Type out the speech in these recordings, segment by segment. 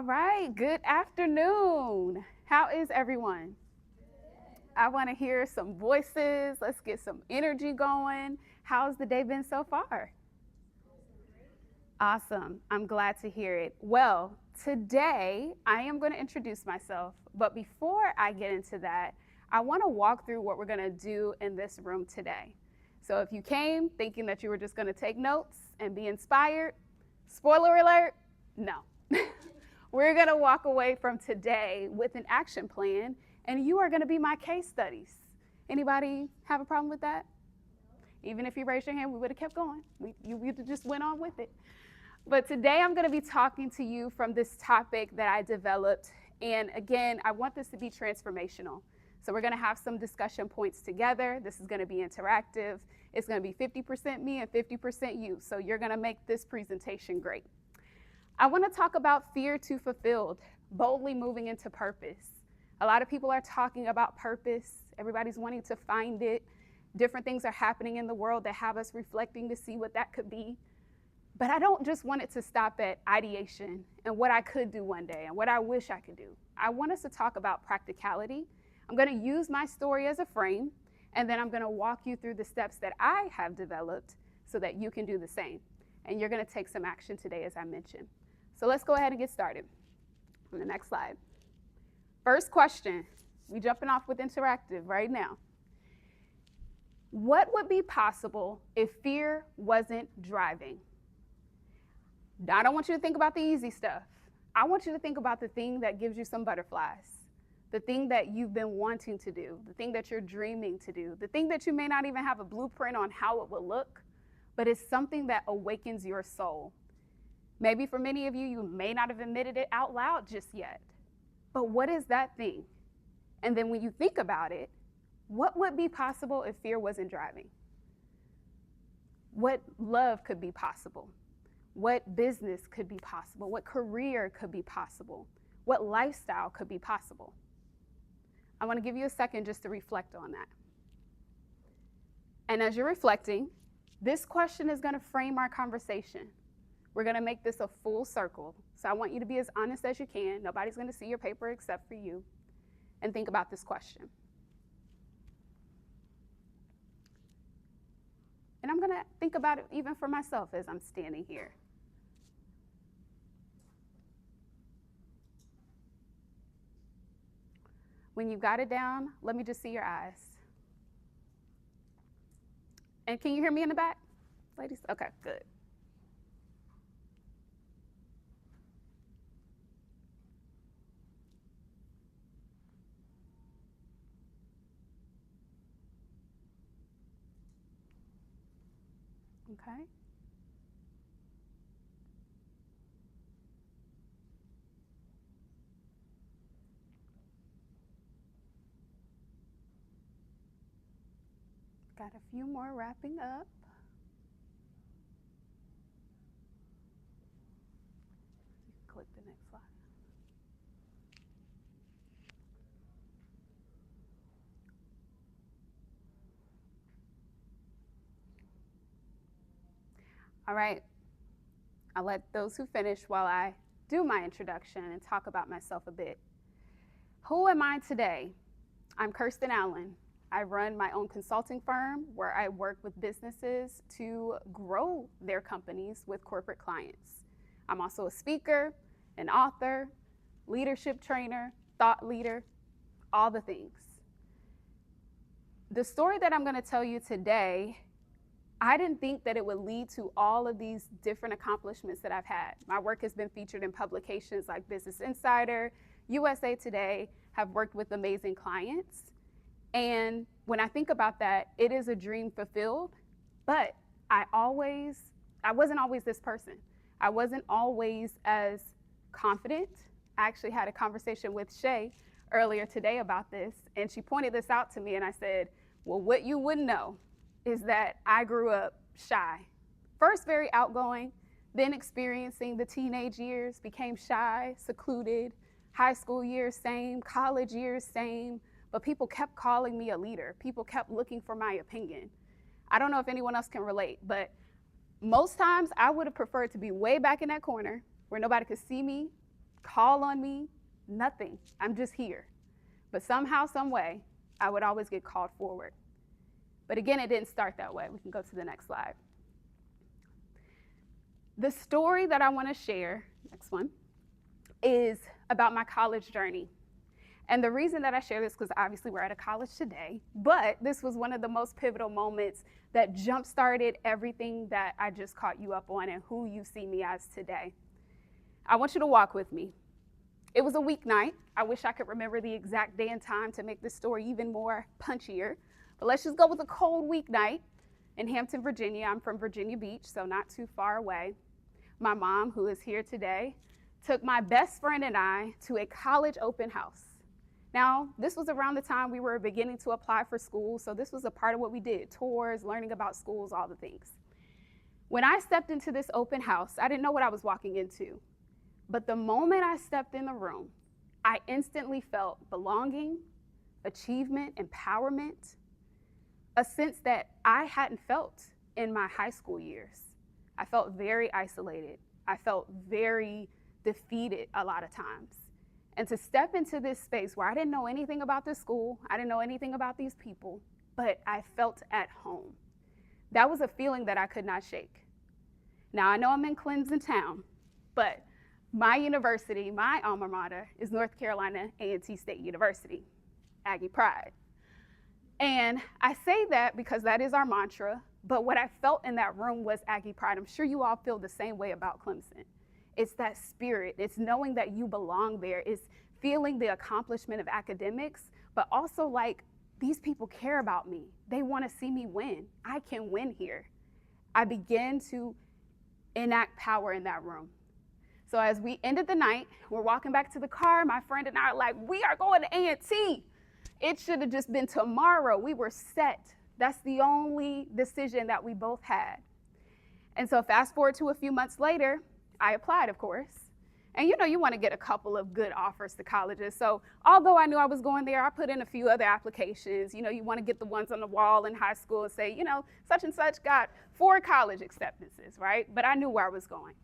All right, good afternoon. How is everyone? I want to hear some voices. Let's get some energy going. How's the day been so far? Awesome. I'm glad to hear it. Well, today I am going to introduce myself, but before I get into that, I want to walk through what we're going to do in this room today. So if you came thinking that you were just going to take notes and be inspired, spoiler alert, no. We're going to walk away from today with an action plan, and you are going to be my case studies. Anybody have a problem with that? Even if you raised your hand, we would have kept going. You just went on with it. But today I'm going to be talking to you from this topic that I developed. And again, I want this to be transformational. So we're going to have some discussion points together. This is going to be interactive. It's going to be 50% me and 50% you. So you're going to make this presentation great. I want to talk about fear to fulfilled, boldly moving into purpose. A lot of people are talking about purpose. Everybody's wanting to find it. Different things are happening in the world that have us reflecting to see what that could be. But I don't just want it to stop at ideation and what I could do one day and what I wish I could do. I want us to talk about practicality. I'm going to use my story as a frame, and then I'm going to walk you through the steps that I have developed so that you can do the same. And you're going to take some action today, as I mentioned. So let's go ahead and get started. On the next slide. First question. We're jumping off with interactive right now. What would be possible if fear wasn't driving? Now, I don't want you to think about the easy stuff. I want you to think about the thing that gives you some butterflies, the thing that you've been wanting to do, the thing that you're dreaming to do, the thing that you may not even have a blueprint on how it will look, but it's something that awakens your soul. Maybe for many of you, you may not have admitted it out loud just yet. But what is that thing? And then when you think about it, what would be possible if fear wasn't driving? What love could be possible? What business could be possible? What career could be possible? What lifestyle could be possible? I want to give you a second just to reflect on that. And as you're reflecting, this question is going to frame our conversation. We're going to make this a full circle. So I want you to be as honest as you can. Nobody's going to see your paper except for you. And think about this question. And I'm going to think about it even for myself as I'm standing here. When you've got it down, let me just see your eyes. And can you hear me in the back, ladies? Okay, good. Okay. Got a few more wrapping up. You can click the next slide. All right. I'll let those who finish while I do my introduction and talk about myself a bit. Who am I today? I'm Kirstyn Allen. I run my own consulting firm where I work with businesses to grow their companies with corporate clients. I'm also a speaker, an author, leadership trainer, thought leader, all the things. The story that I'm going to tell you today, I didn't think that it would lead to all of these different accomplishments that I've had. My work has been featured in publications like Business Insider, USA Today, have worked with amazing clients. And when I think about that, it is a dream fulfilled, but I wasn't always this person. I wasn't always as confident. I actually had a conversation with Shay earlier today about this, and she pointed this out to me, and I said, well, what you wouldn't know is that I grew up shy. First very outgoing, then experiencing the teenage years, became shy, secluded, high school years same, college years same, but people kept calling me a leader. People kept looking for my opinion. I don't know if anyone else can relate, but most times I would have preferred to be way back in that corner where nobody could see me, call on me, nothing. I'm just here. But somehow, some way, I would always get called forward. But again, it didn't start that way. We can go to the next slide. The story that I want to share, next one, is about my college journey. And the reason that I share this, because obviously we're at a college today, but this was one of the most pivotal moments that jump-started everything that I just caught you up on and who you see me as today. I want you to walk with me. It was a weeknight. I wish I could remember the exact day and time to make this story even more punchier, but let's just go with a cold weeknight in Hampton, Virginia. I'm from Virginia Beach, so not too far away. My mom, who is here today, took my best friend and I to a college open house. Now, this was around the time we were beginning to apply for schools, so this was a part of what we did, tours, learning about schools, all the things. When I stepped into this open house, I didn't know what I was walking into, but the moment I stepped in the room, I instantly felt belonging, achievement, empowerment, a sense that I hadn't felt in my high school years. I felt very isolated. I felt very defeated a lot of times. And to step into this space where I didn't know anything about this school, I didn't know anything about these people, but I felt at home. That was a feeling that I could not shake. Now, I know I'm in Clemson town, but my university, my alma mater, is North Carolina A&T State University, Aggie Pride. And I say that because that is our mantra, but what I felt in that room was Aggie Pride. I'm sure you all feel the same way about Clemson. It's that spirit. It's knowing that you belong there. It's feeling the accomplishment of academics, but also like, these people care about me. They want to see me win. I can win here. I began to enact power in that room. So as we ended the night, we're walking back to the car. My friend and I are like, we are going to A&T. It should have just been tomorrow. We were set. That's the only decision that we both had. And so fast forward to a few months later, I applied, of course. And you know, you want to get a couple of good offers to colleges. So although I knew I was going there, I put in a few other applications. You know, you want to get the ones on the wall in high school and say, you know, such and such got 4 college acceptances, right? But I knew where I was going.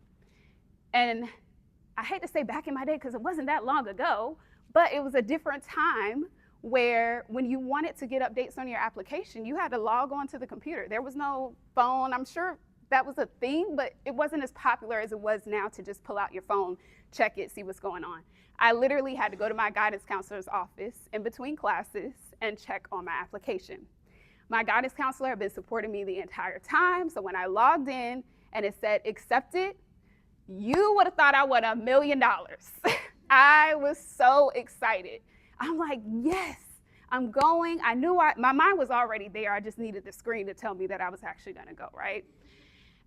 And I hate to say back in my day because it wasn't that long ago, but it was a different time where when you wanted to get updates on your application, you had to log on to the computer. There was no phone. I'm sure that was a thing, but it wasn't as popular as it was now to just pull out your phone, check it, see what's going on. I literally had to go to my guidance counselor's office in between classes and check on my application. My guidance counselor had been supporting me the entire time, so when I logged in and it said accepted, you would have thought I won $1 million. I was so excited. I'm like, yes, I'm going. I knew my mind was already there. I just needed the screen to tell me that I was actually gonna go, right?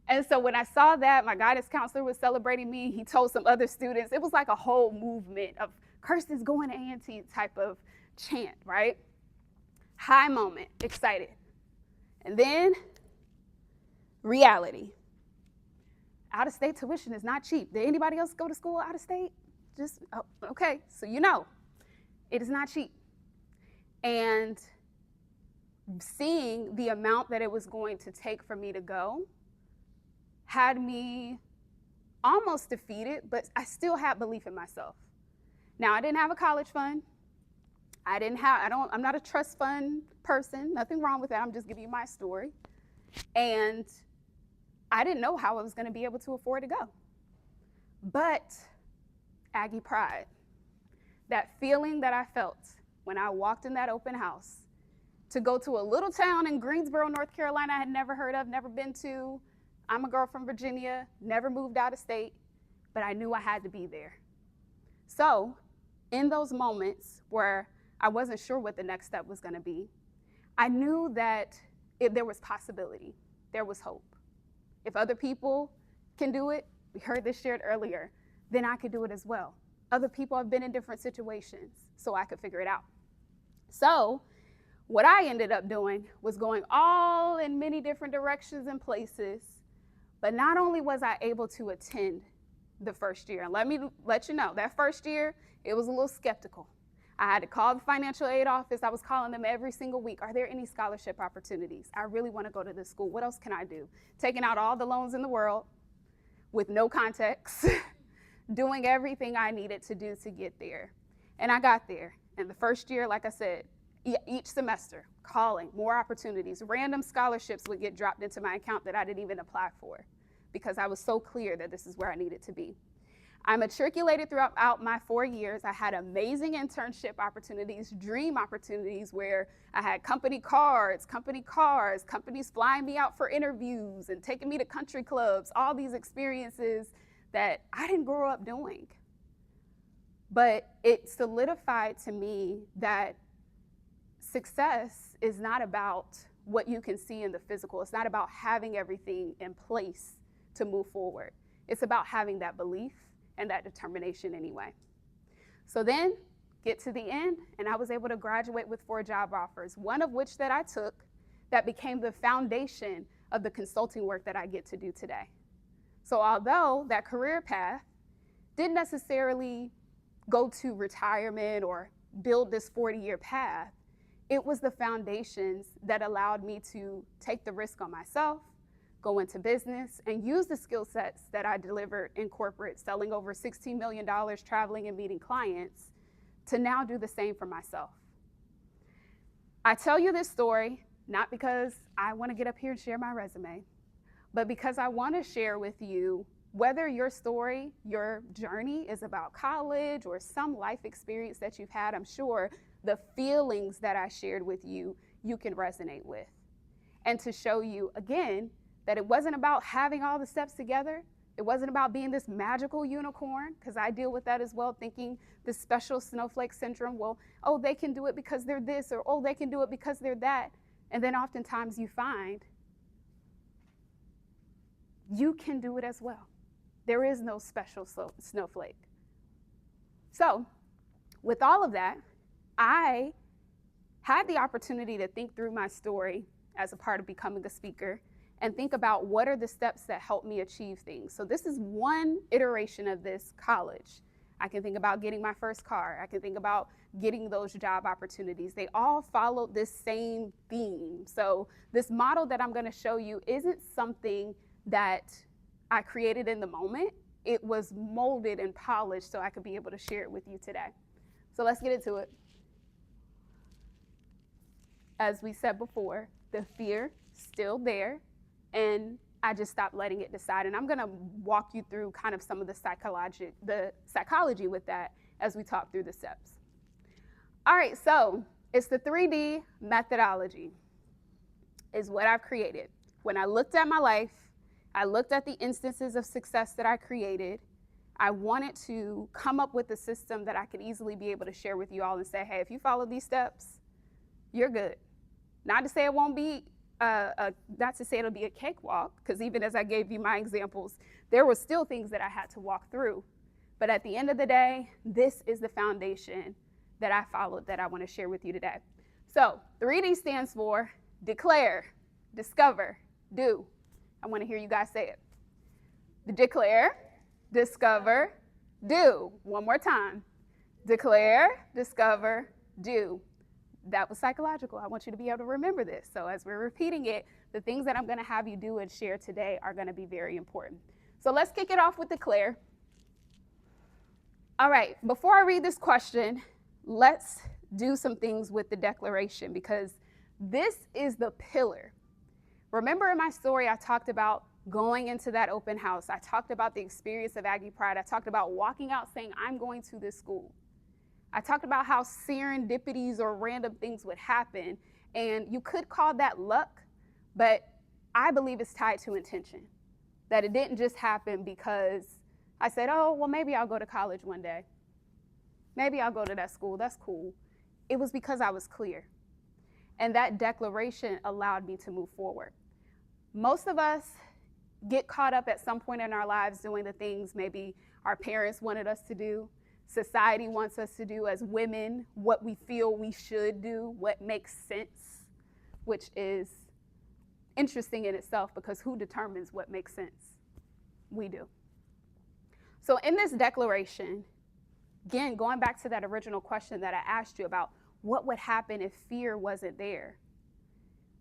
And so when I saw that, my guidance counselor was celebrating me. He told some other students. It was like a whole movement of Kirstyn's going to A&T type of chant, right? High moment, excited. And then reality. Out-of-state tuition is not cheap. Did anybody else go to school out of state? Just, oh, okay, so you know, it is not cheap. And seeing the amount that it was going to take for me to go had me almost defeated, but I still had belief in myself. Now, I didn't have a college fund. I'm not a trust fund person, nothing wrong with that. I'm just giving you my story. And I didn't know how I was gonna be able to afford to go. But Aggie Pride, that feeling that I felt when I walked in that open house to go to a little town in Greensboro, North Carolina I had never heard of, never been to. I'm a girl from Virginia, never moved out of state, but I knew I had to be there. So in those moments where I wasn't sure what the next step was gonna be, I knew that if there was possibility, there was hope. If other people can do it, we heard this shared earlier, then I could do it as well. Other people have been in different situations, so I could figure it out. So what I ended up doing was going all in many different directions and places, but not only was I able to attend the first year, and let me let you know, that first year, it was a little skeptical. I had to call the financial aid office. I was calling them every single week. Are there any scholarship opportunities? I really want to go to this school. What else can I do? Taking out all the loans in the world with no context, doing everything I needed to do to get there. And I got there. And the first year, like I said, each semester, calling, more opportunities, random scholarships would get dropped into my account that I didn't even apply for because I was so clear that this is where I needed to be. I matriculated throughout my 4 years. I had amazing internship opportunities, dream opportunities where I had company cars, companies flying me out for interviews and taking me to country clubs, all these experiences that I didn't grow up doing. But it solidified to me that success is not about what you can see in the physical. It's not about having everything in place to move forward. It's about having that belief and that determination anyway. So then get to the end, and I was able to graduate with 4 job offers, one of which that I took that became the foundation of the consulting work that I get to do today. So although that career path didn't necessarily go to retirement or build this 40-year path, it was the foundations that allowed me to take the risk on myself, go into business, and use the skill sets that I delivered in corporate, selling over $16 million, traveling and meeting clients, to now do the same for myself. I tell you this story not because I want to get up here and share my resume, but because I want to share with you whether your story, your journey is about college or some life experience that you've had. I'm sure the feelings that I shared with you, you can resonate with. And to show you, again, that it wasn't about having all the steps together. It wasn't about being this magical unicorn, because I deal with that as well, thinking this special snowflake syndrome, well, oh, they can do it because they're this, or oh, they can do it because they're that. And then oftentimes you find you can do it as well. There is no special snowflake. So with all of that, I had the opportunity to think through my story as a part of becoming a speaker and think about what are the steps that help me achieve things. So this is one iteration of this college. I can think about getting my first car. I can think about getting those job opportunities. They all follow this same theme. So this model that I'm gonna show you isn't something that I created in the moment. It was molded and polished so I could be able to share it with you today. So let's get into it. As we said before, the fear still there, and I just stopped letting it decide. And I'm gonna walk you through kind of some of the psychology with that as we talk through the steps. All right, so it's the 3D methodology is what I've created. When I looked at my life, I looked at the instances of success that I created. I wanted to come up with a system that I could easily be able to share with you all and say, hey, if you follow these steps, you're good. Not to say it won't be, not to say it'll be a cakewalk, because even as I gave you my examples, there were still things that I had to walk through. But at the end of the day, this is the foundation that I followed that I want to share with you today. So 3D stands for declare, discover, do. I want to hear you guys say it. Declare, discover, do. One more time. Declare, discover, do. That was psychological. I want you to be able to remember this. So as we're repeating it, the things that I'm going to have you do and share today are going to be very important. So let's kick it off with declare. All right, before I read this question, let's do some things with the declaration, because this is the pillar. Remember in my story, I talked about going into that open house. I talked about the experience of Aggie Pride. I talked about walking out saying, I'm going to this school. I talked about how serendipities or random things would happen. And you could call that luck, but I believe it's tied to intention. That it didn't just happen because I said, oh, well, maybe I'll go to college one day. Maybe I'll go to that school, that's cool. It was because I was clear. And that declaration allowed me to move forward. Most of us get caught up at some point in our lives doing the things maybe our parents wanted us to do, society wants us to do as women, what we feel we should do, what makes sense, which is interesting in itself because who determines what makes sense? We do. So in this declaration, again, going back to that original question that I asked you about what would happen if fear wasn't there?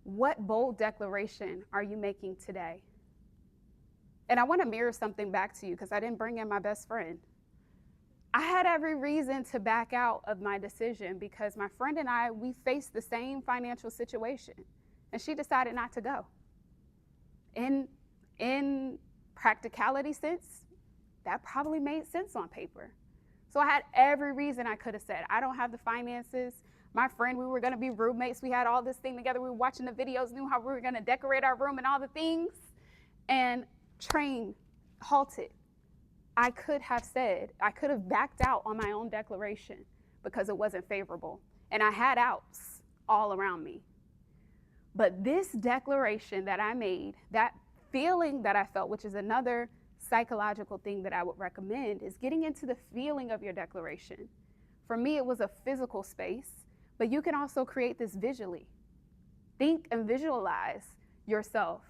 What bold declaration are you making today? And I want to mirror something back to you because I didn't bring in my best friend. I had every reason to back out of my decision because my friend and I, we faced the same financial situation, and she decided not to go. In practicality sense, that probably made sense on paper. So I had every reason I could have said, I don't have the finances. My friend, we were going to be roommates. We had all this thing together. We were watching the videos, knew how we were going to decorate our room and all the things. And train halted. I could have said, I could have backed out on my own declaration because it wasn't favorable. And I had outs all around me. But this declaration that I made, that feeling that I felt, which is another psychological thing that I would recommend, is getting into the feeling of your declaration. For me, it was a physical space, but you can also create this visually. Think and visualize yourself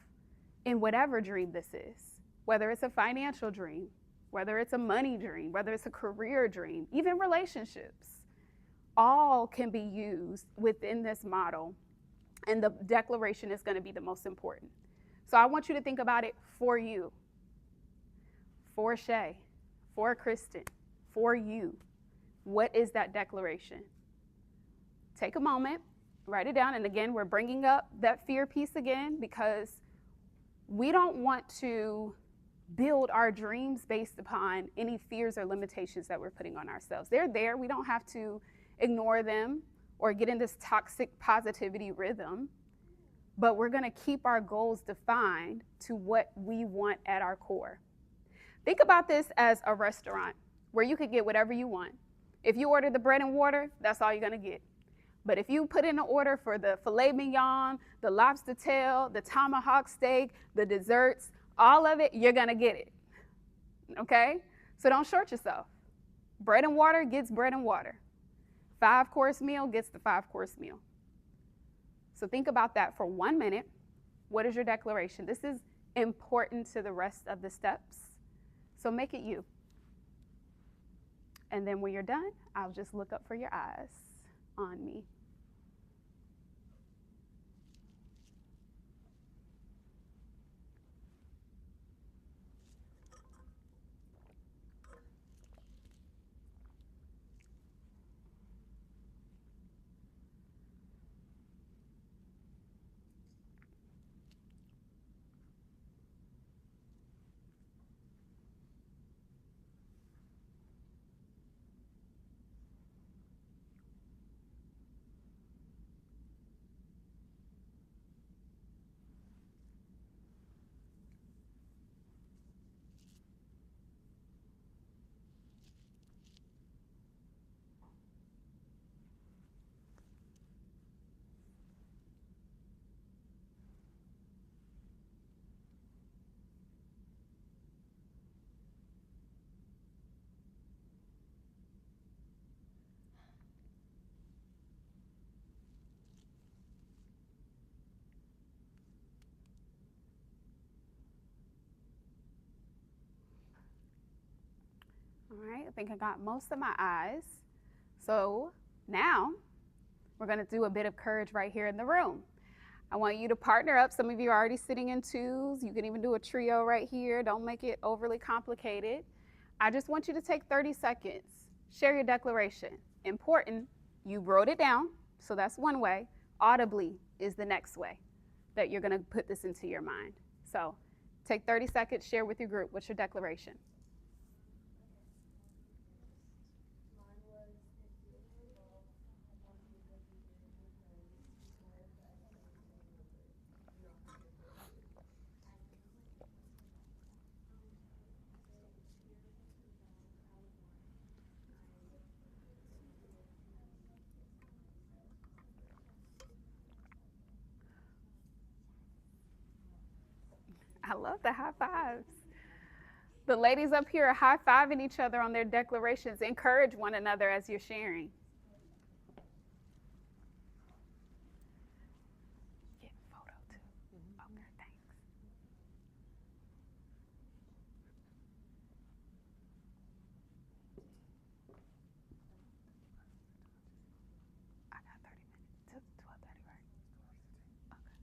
in whatever dream this is, whether it's a financial dream, whether it's a money dream, whether it's a career dream, even relationships. All can be used within this model, and the declaration is going to be the most important. So I want you to think about it for you, for Shay, for Kirstyn, for you. What is that declaration? Take a moment, write it down, and again, we're bringing up that fear piece again because we don't want to build our dreams based upon any fears or limitations that we're putting on ourselves. They're there. We don't have to ignore them or get in this toxic positivity rhythm, but we're going to keep our goals defined to what we want at our core. Think about this as a restaurant where you could get whatever you want. If you order the bread and water, that's all you're going to get. But if you put in an order for the filet mignon, the lobster tail, the tomahawk steak, the desserts, all of it, you're going to get it. Okay? So don't short yourself. Bread and water gets bread and water. 5-course meal gets the 5-course meal. So think about that for 1 minute. What is your declaration? This is important to the rest of the steps. So make it you. And then when you're done, I'll just look up for your eyes on me. All right, I think I got most of my eyes. So now we're going to do a bit of courage right here in the room. I want you to partner up. Some of you are already sitting in twos. You can even do a trio right here. Don't make it overly complicated. I just want you to take 30 seconds. Share your declaration. Important, you wrote it down, so that's one way. Audibly is the next way that you're going to put this into your mind. So take 30 seconds, share with your group. What's your declaration? I love the high fives. The ladies up here are high-fiving each other on their declarations. Encourage one another as you're sharing. Get a photo too. Okay, thanks. I got 30 minutes to 12:30, right? Okay.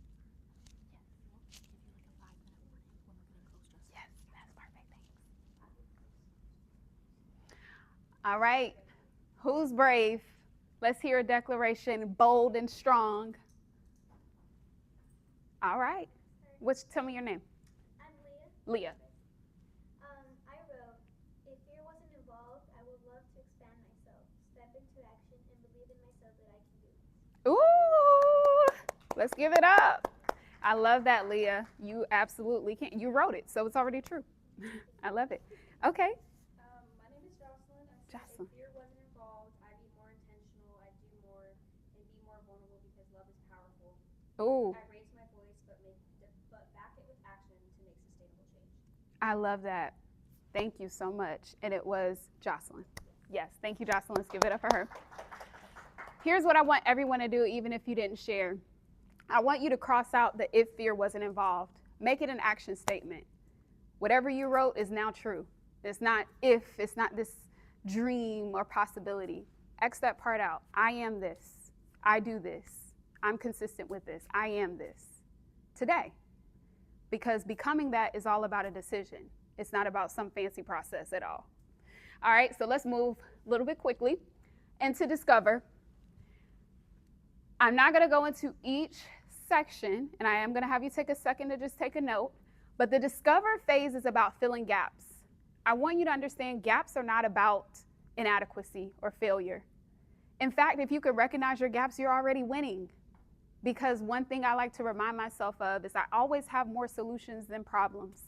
Yes, that's perfect. Thanks. All right. Who's brave? Let's hear a declaration, bold and strong. All right. Tell me your name. I'm Leah. I wrote, if fear wasn't involved, I would love to expand myself, step into action, and believe in myself that I can do it. Ooh, let's give it up. I love that, Leah. You absolutely can. You wrote it, so it's already true. I love it. Okay. My name is Jocelyn. I said Jocelyn. if fear wasn't involved, I'd be more intentional, I'd do more, and be more vulnerable because love is powerful. Ooh, I raise my voice, but back it with action to make sustainable change. I love that. Thank you so much. And it was Jocelyn. Yes, thank you, Jocelyn. Let's give it up for her. Here's what I want everyone to do, even if you didn't share. I want you to cross out the if fear wasn't involved. Make it an action statement. Whatever you wrote is now true. It's not if, it's not this dream or possibility. X that part out. I am this. I do this. I'm consistent with this. I am this. Today. Because becoming that is all about a decision. It's not about some fancy process at all. All right, so let's move a little bit quickly. And to discover, I'm not going to go into each section, and I am going to have you take a second to just take a note. But the discover phase is about filling gaps. I want you to understand gaps are not about inadequacy or failure. In fact, if you could recognize your gaps, you're already winning. Because one thing I like to remind myself of is I always have more solutions than problems.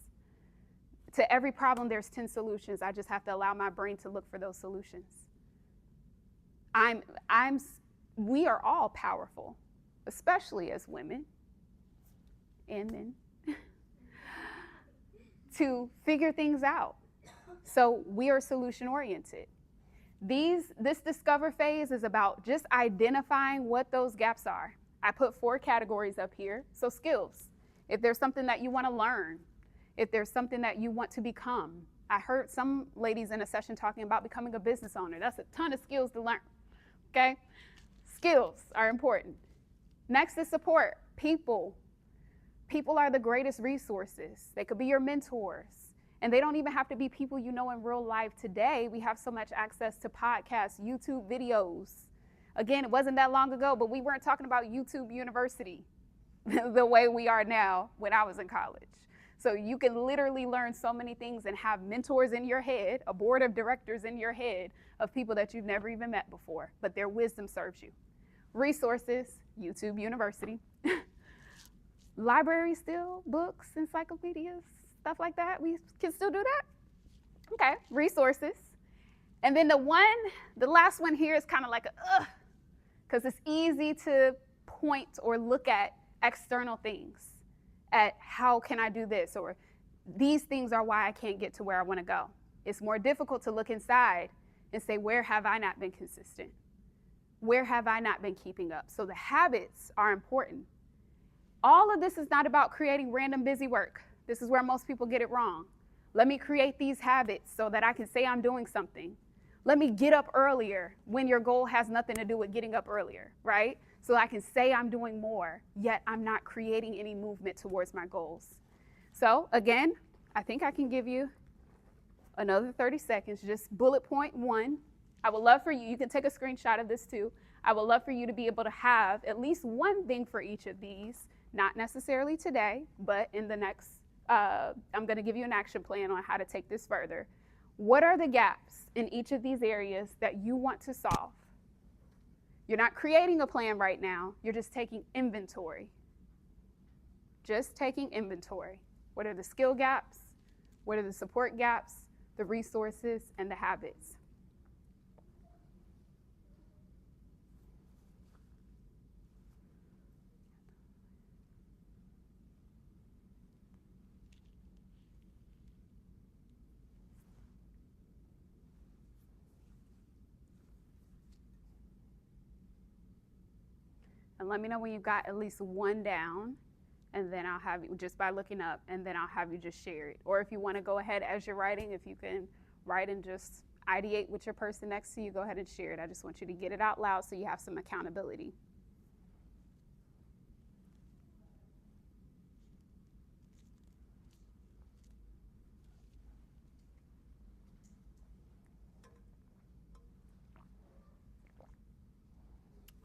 To every problem, there's 10 solutions. I just have to allow my brain to look for those solutions. We are all powerful, especially as women and men, to figure things out. So we are solution oriented. This discover phase is about just identifying what those gaps are. I put 4 categories up here. So skills, if there's something that you want to learn, if there's something that you want to become. I heard some ladies in a session talking about becoming a business owner. That's a ton of skills to learn, okay? Skills are important. Next is support. People. People are the greatest resources. They could be your mentors. And they don't even have to be people you know in real life today. We have so much access to podcasts, YouTube videos. Again, it wasn't that long ago, but we weren't talking about YouTube University the way we are now when I was in college. So you can literally learn so many things and have mentors in your head, a board of directors in your head of people that you've never even met before, but their wisdom serves you. Resources, YouTube University. Library still, books, encyclopedias, stuff like that. We can still do that. Okay, resources. And then the last one here is kind of like because it's easy to point or look at external things, at how can I do this, or these things are why I can't get to where I want to go. It's more difficult to look inside and say, where have I not been consistent? Where have I not been keeping up? So the habits are important. All of this is not about creating random busy work. This is where most people get it wrong. Let me create these habits so that I can say I'm doing something. Let me get up earlier when your goal has nothing to do with getting up earlier, right? So I can say I'm doing more, yet I'm not creating any movement towards my goals. So again, I think I can give you another 30 seconds, just bullet point 1. I would love for you can take a screenshot of this too. I would love for you to be able to have at least one thing for each of these, not necessarily today, but in the next, I'm gonna give you an action plan on how to take this further. What are the gaps in each of these areas that you want to solve? You're not creating a plan right now, you're just taking inventory. Just taking inventory. What are the skill gaps? What are the support gaps, the resources, and the habits? And let me know when you've got at least one down, and then I'll have you, just by looking up, and then I'll have you just share it. Or if you want to go ahead as you're writing, if you can write and just ideate with your person next to you, go ahead and share it. I just want you to get it out loud so you have some accountability.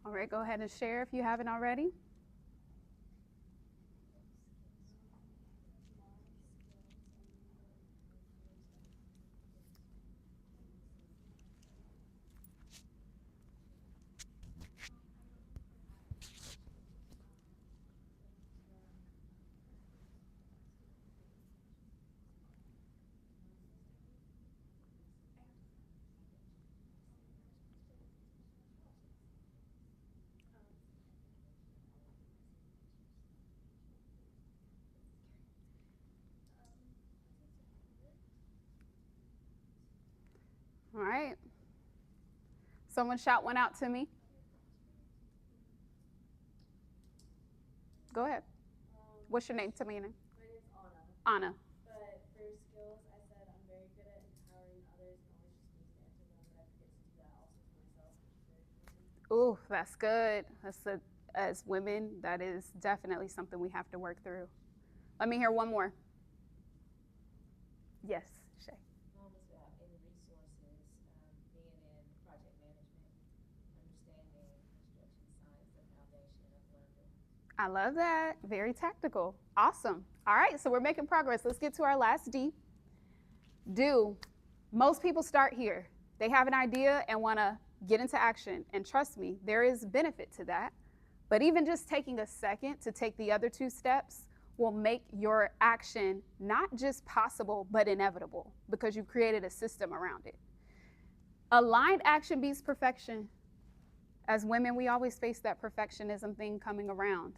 All right, go ahead and share if you haven't already. All right. Someone shout one out to me. Go ahead. What's your name? Tell me your name. My name's Anna. Anna. But for skills, I said I'm very good at empowering others and always just means to answer them, but I forget to do that also for myself, which is very important. Ooh, that's good. As women, that is definitely something we have to work through. Let me hear one more. Yes, Shay. Mine was about in resources, being in project management, understanding construction science, the foundation of learning. I love that. Very tactical. Awesome. All right, so we're making progress. Let's get to our last D. Do. Most people start here. They have an idea and want to get into action. And trust me, there is benefit to that. But even just taking a second to take the other two steps will make your action not just possible, but inevitable because you've created a system around it. Aligned action beats perfection. As women, we always face that perfectionism thing coming around.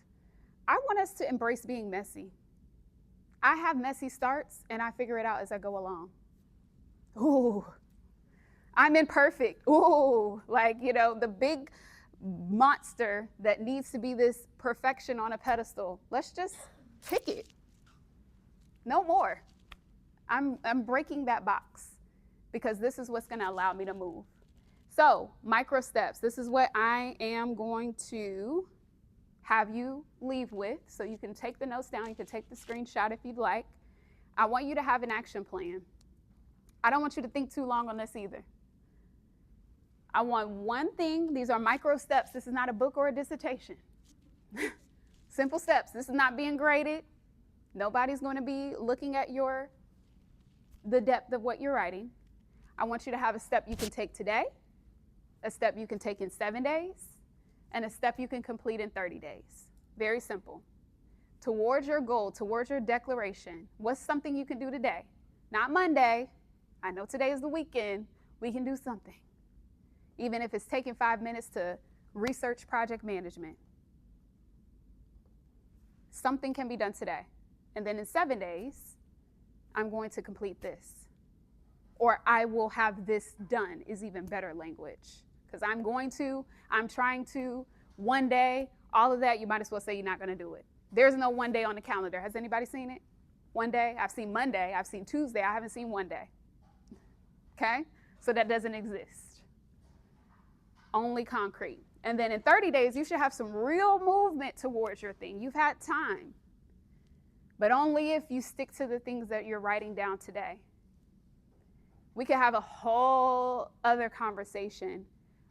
I want us to embrace being messy. I have messy starts and I figure it out as I go along. Ooh, I'm imperfect. Ooh, like, the big monster that needs to be this perfection on a pedestal. Let's just pick it. No more. I'm breaking that box because this is what's going to allow me to move. So, micro steps. This is what I am going to have you leave with. So you can take the notes down. You can take the screenshot if you'd like. I want you to have an action plan. I don't want you to think too long on this either. I want one thing. These are micro steps. This is not a book or a dissertation. Simple steps. This is not being graded. Nobody's going to be looking at the depth of what you're writing. I want you to have a step you can take today, a step you can take in 7 days, and a step you can complete in 30 days. Very simple. Towards your goal, towards your declaration, what's something you can do today? Not Monday. I know today is the weekend. We can do something. Even if it's taking 5 minutes to research project management. Something can be done today. And then in 7 days, I'm going to complete this. Or I will have this done is even better language. Because I'm trying to, one day, all of that, you might as well say you're not going to do it. There's no one day on the calendar. Has anybody seen it? One day? I've seen Monday. I've seen Tuesday. I haven't seen one day. Okay? So that doesn't exist. Only concrete. And then in 30 days, you should have some real movement towards your thing. You've had time. But only if you stick to the things that you're writing down today. We could have a whole other conversation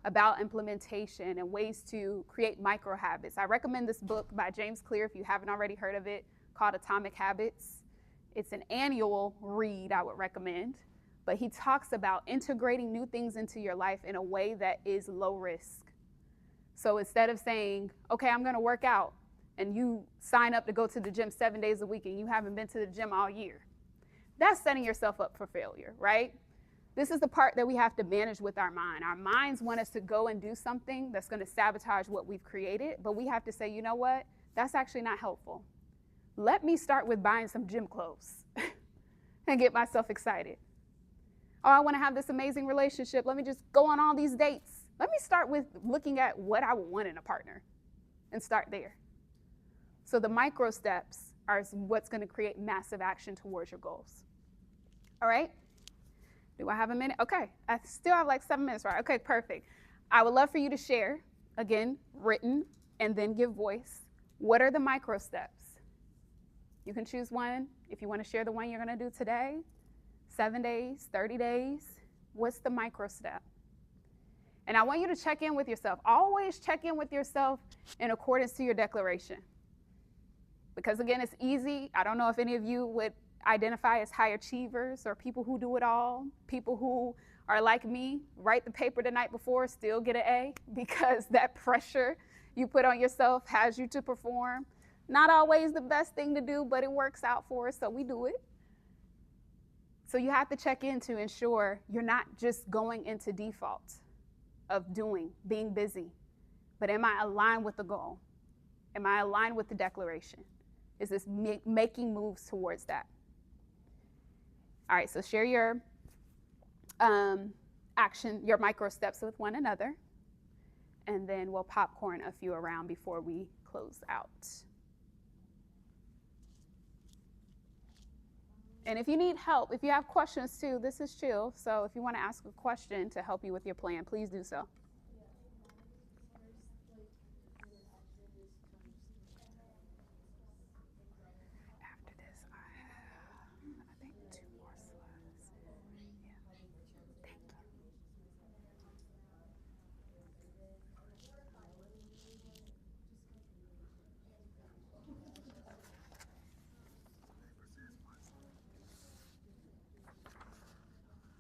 about implementation and ways to create micro habits. I recommend this book by James Clear, if you haven't already heard of it, called Atomic Habits. It's an annual read I would recommend, but he talks about integrating new things into your life in a way that is low risk. So instead of saying, okay, I'm gonna work out, and you sign up to go to the gym 7 days a week and you haven't been to the gym all year, that's setting yourself up for failure, right? This is the part that we have to manage with our mind. Our minds want us to go and do something that's going to sabotage what we've created, but we have to say, you know what? That's actually not helpful. Let me start with buying some gym clothes and get myself excited. Oh, I want to have this amazing relationship. Let me just go on all these dates. Let me start with looking at what I would want in a partner and start there. So the micro steps are what's going to create massive action towards your goals. All right? Do I have a minute? Okay, I still have like 7 minutes, right? Okay, perfect. I would love for you to share, again, written, and then give voice. What are the micro steps? You can choose one. If you want to share the one you're going to do today, 7 days, 30 days, what's the micro step? And I want you to check in with yourself. Always check in with yourself in accordance to your declaration. Because again, it's easy. I don't know if any of you would identify as high achievers or people who do it all, people who are like me, write the paper the night before, still get an A, because that pressure you put on yourself has you to perform. Not always the best thing to do, but it works out for us, so we do it. So you have to check in to ensure you're not just going into default of doing, being busy, but am I aligned with the goal? Am I aligned with the declaration? Is this making moves towards that? All right, so share your action, your micro steps with one another, and then we'll popcorn a few around before we close out. And if you need help, if you have questions too, this is chill. So if you want to ask a question to help you with your plan, please do so. After this, I think 2 more slides. Yeah. Thank you.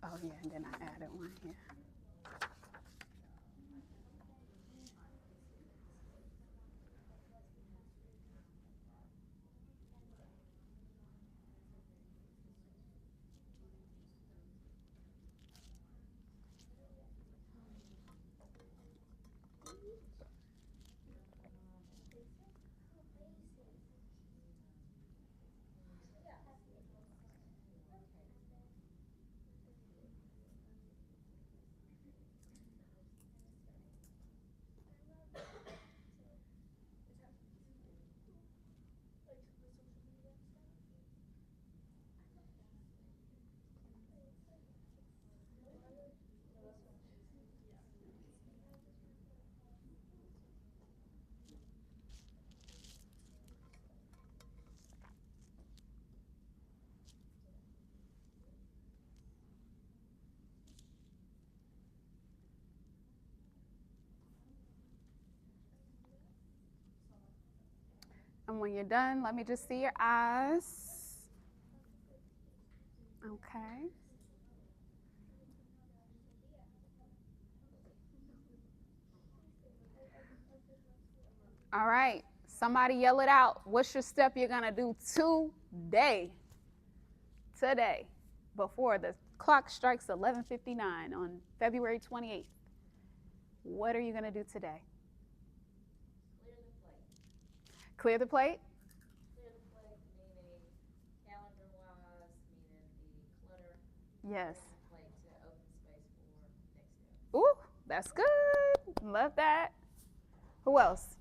Oh yeah, and then I added one here. And when you're done, let me just see your eyes. Okay. All right. Somebody yell it out. What's your step you're going to do today? Today, before the clock strikes 11:59 on February 28th. What are you going to do today? Clear the plate. Clear the plate? Clear the plate, meaning calendar-wise, meaning the clutter. Yes. Clear the plate to open space for next step. Ooh, that's good. Love that. Who else?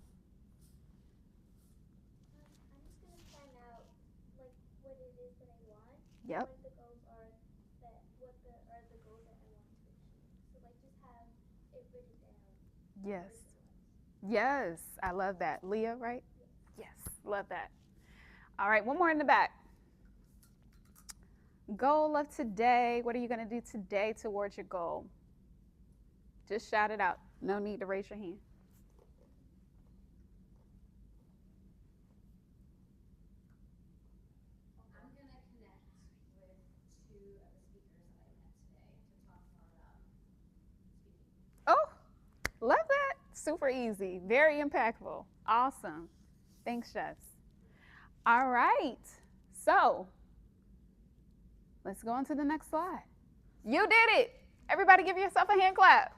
I'm just gonna find out like what it is that I want. Yep. What the goals are that what the are the goals that I want to achieve. So like just have it written down. Yes. Yes, I love that. Leah, right? Yes, love that. All right, one more in the back. Goal of today. What are you going to do today towards your goal? Just shout it out. No need to raise your hand. I'm going to connect with 2 of the speakers that I met today to talk about speaking. Oh, love that. Super easy. Very impactful. Awesome. Thanks, Jess. All right. So let's go on to the next slide. You did it. Everybody give yourself a hand clap.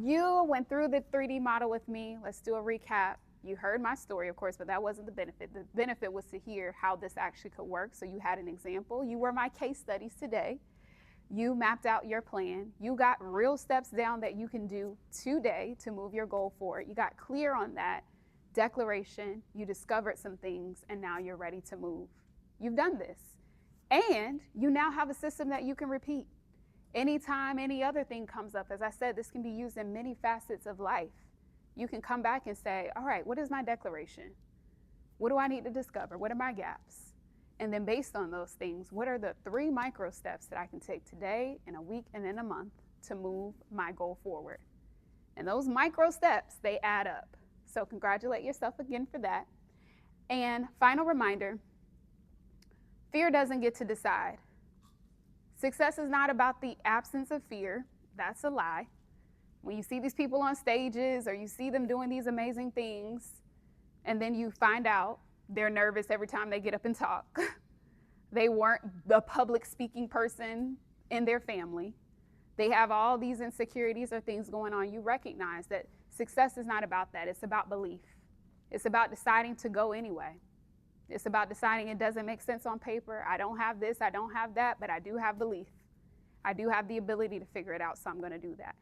You went through the 3D model with me. Let's do a recap. You heard my story, of course, but that wasn't the benefit. The benefit was to hear how this actually could work. So you had an example. You were my case studies today. You mapped out your plan. You got real steps down that you can do today to move your goal forward. You got clear on that declaration. You discovered some things, and now you're ready to move. You've done this. And you now have a system that you can repeat. Anytime any other thing comes up, as I said, this can be used in many facets of life. You can come back and say, all right, what is my declaration? What do I need to discover? What are my gaps? And then based on those things, what are the 3 micro steps that I can take today, in a week, and in a month to move my goal forward? And those micro steps, they add up. So congratulate yourself again for that. And final reminder, fear doesn't get to decide. Success is not about the absence of fear. That's a lie. When you see these people on stages or you see them doing these amazing things, and then you find out they're nervous every time they get up and talk. They weren't the public speaking person in their family. They have all these insecurities or things going on. You recognize that success is not about that. It's about belief. It's about deciding to go anyway. It's about deciding it doesn't make sense on paper. I don't have this, I don't have that, but I do have belief. I do have the ability to figure it out, so I'm going to do that.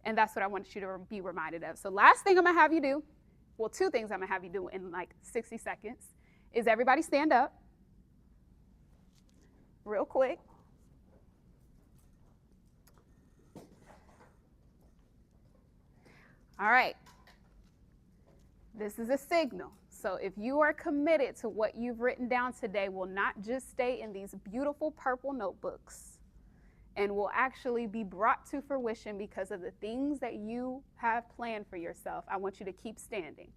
And that's what I want you to be reminded of. So last thing I'm going to have you do, well, 2 things I'm going to have you do in like 60 seconds, is everybody stand up real quick. All right. This is a signal. So if you are committed to what you've written down today, will not just stay in these beautiful purple notebooks and will actually be brought to fruition because of the things that you have planned for yourself, I want you to keep standing.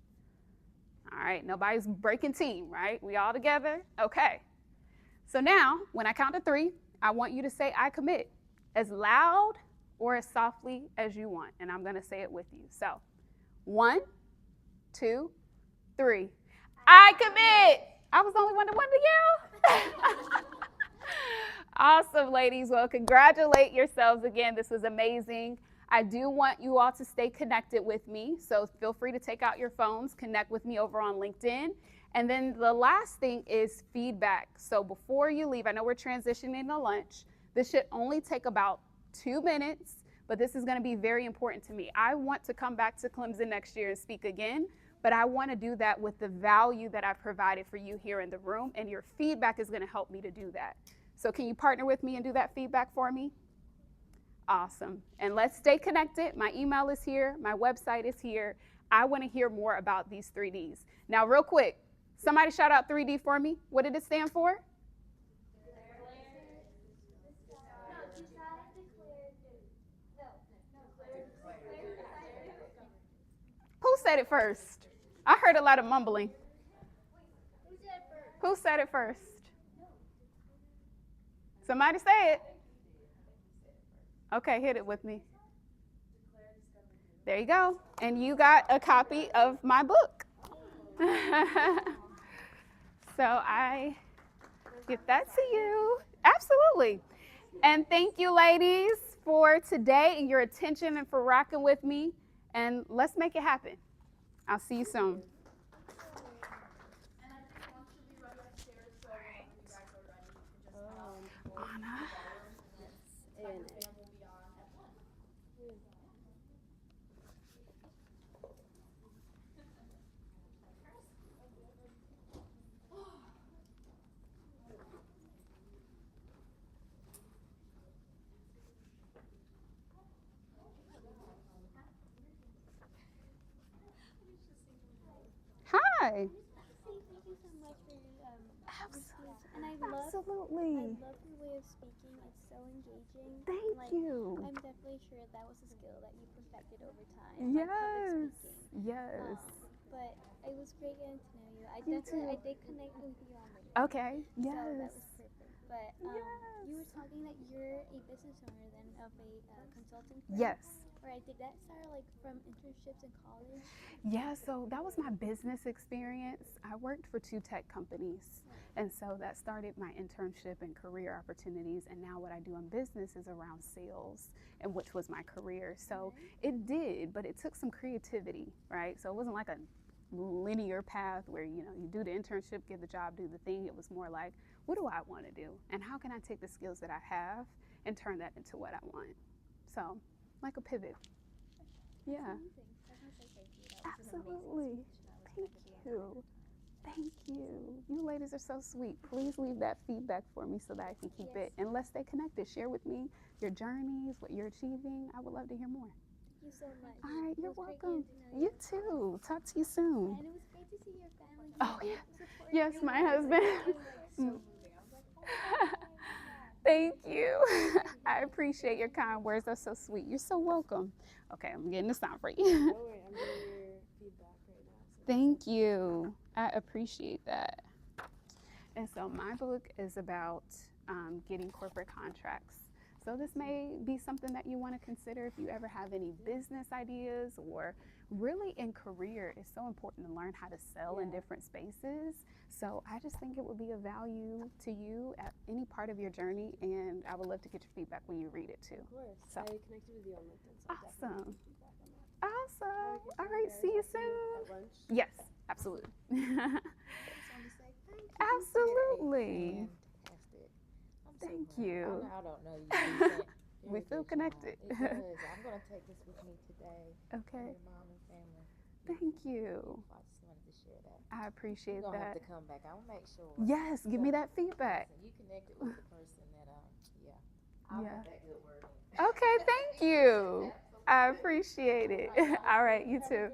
All right, nobody's breaking team, right? We all together? Okay. So now, when I count to 3, I want you to say, I commit, as loud or as softly as you want. And I'm going to say it with you. So 1, 2, 3. I commit. I was the only one that wanted to yell. Awesome, ladies. Well, congratulate yourselves again. This was amazing. I do want you all to stay connected with me. So feel free to take out your phones, connect with me over on LinkedIn. And then the last thing is feedback. So before you leave, I know we're transitioning to lunch. This should only take about 2 minutes, but this is going to be very important to me. I want to come back to Clemson next year and speak again, but I want to do that with the value that I've provided for you here in the room, and your feedback is going to help me to do that. So can you partner with me and do that feedback for me? Awesome. And let's stay connected. My email is here. My website is here. I want to hear more about these 3Ds. Now, real quick, somebody shout out 3D for me. What did it stand for? Who said it first? I heard a lot of mumbling. Who said it first? Somebody say it. Okay, hit it with me. There you go. And you got a copy of my book. So I give that to you. Absolutely. And thank you, ladies, for today and your attention and for rocking with me. And let's make it happen. I'll see you soon. Anna. Hi. Thank you so much for and I love Absolutely. your way of speaking. It's so engaging. Thank you. I'm definitely sure that was a skill that you perfected over time. Yes. Public speaking. Yes. But it was great getting to know you. I You did connect with you on LinkedIn. Okay. So that Yes. was perfect. But you were talking that you're a business owner then of a consulting firm. Yes. Right. Did that start like from internships in college? Yeah, so that was my business experience. I worked for 2 tech companies. And so that started my internship and career opportunities. And now what I do in business is around sales, and which was my career. So it did, but it took some creativity, right? So it wasn't like a linear path where, you do the internship, get the job, do the thing. It was more like, what do I want to do? And how can I take the skills that I have and turn that into what I want? So, like a pivot. Yeah. Absolutely. Thank you. Thank you. You ladies are so sweet. Please leave that feedback for me so that I can keep it. And let's stay connected. Share with me your journeys, what you're achieving. I would love to hear more. Thank you so much. All right, you're It was great welcome. getting to know You too. Talk to you soon. And it was great to see your family. Oh, yeah. supporting Yes, you my and husband. everything. so moving. I was like, oh my God. Thank you. I appreciate your kind words. That's so sweet. You're so welcome. Okay, I'm getting this down for you. No worry, I'm getting your feedback right now. So Thank you. I appreciate that. And so my book is about getting corporate contracts. So this may be something that you want to consider if you ever have any business ideas, or really in career, it's so important to learn how to sell in different spaces. So I just think it would be of value to you at any part of your journey, and I would love to get your feedback when you read it too. Of course. So- I connected with you on LinkedIn, so I'll definitely Awesome. give feedback on that. Awesome. Okay, All right, guys, see you I'll soon. at lunch. Yes, absolutely. I just want to say thank you. Absolutely. Fantastic. I'm so Thank glad. you. I don't know you. We feel connected. It does. I'm going to take this with me today. Okay. Your mom and family. Thank you. I just wanted to share that. I appreciate You're going to have that. to come back. I will make sure. Yes, give me that feedback. Listen, you connected with the person that, I'll Yeah. put that good word in. Okay, thank you. I appreciate it. All right, you too.